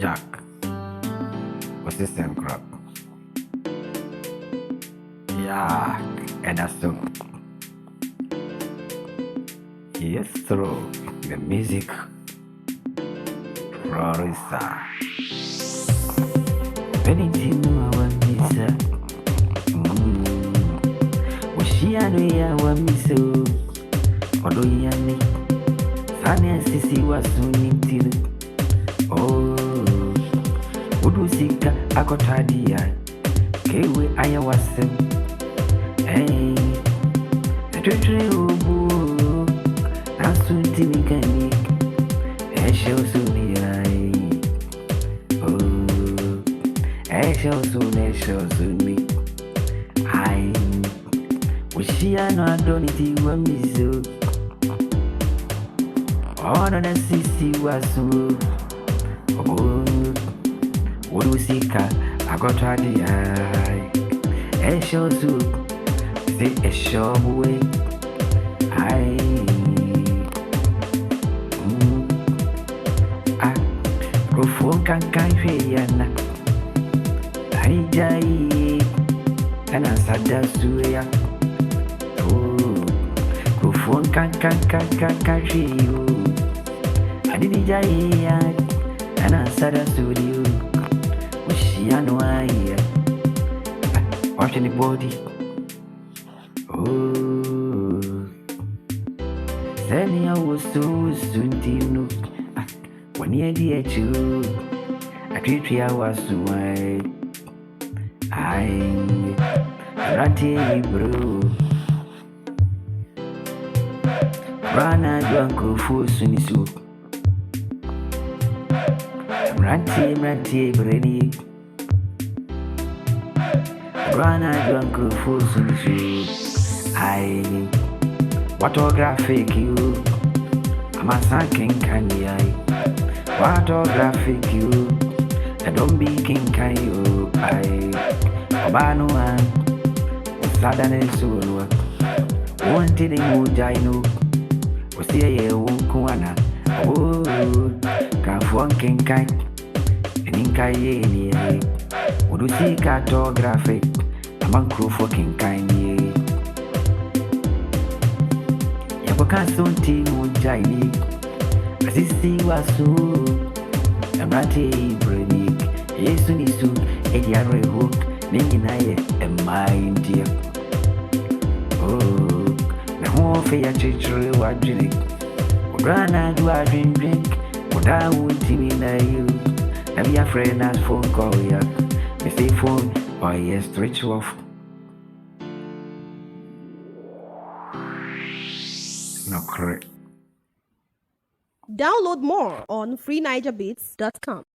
Jack was the same crop. Yeah, and that's so. Yes, through the music, Rorisa. Anything I want me, sir. Washiano, want me so. Although Yanni, Sunny and Sissy was soon in. Oh, Udusika, Akotadia, Kewe, I was him. Hey, the tree, oh, now soon Timmy can make. I shall soon be I shall soon be. I wish she had not done it, when me so. Oh, no, the sissy was so. Oh, what was he cut? I got ready. I shall soon say a short way. Go for Kankai, I die, and I said that's to ya. Oh, go for Kankai, I did die, and I said that's to you. Wish ya know I watching the body. Oh, Sally, I was so soon to know. When you did you, I treat you was why I'm ratty, bro. Rana drunk for soon soup. Ratty, bready. Rana drunk for soon soup. What graphic you? I'm a sanking candy. What graphic you? I don't be king can you? Obano and Saturday soon. Wanted a mujino. Was here, Wukuana. Oh, can't one king kind. And in Kaye, would you see cartographic? Among crew for king kind. Yabokan tea mujini. Sissy was so. I'm ratty, bready. Yes, soon is soon. Eddie hook. Name I am my dear. Oh, the more fair teacher, what drink? Rana do I drink? What I would see me you. Have your friend as phone call ya. Missy phone or yes, stretch off. No correct. Download more on freenigerbeats.com.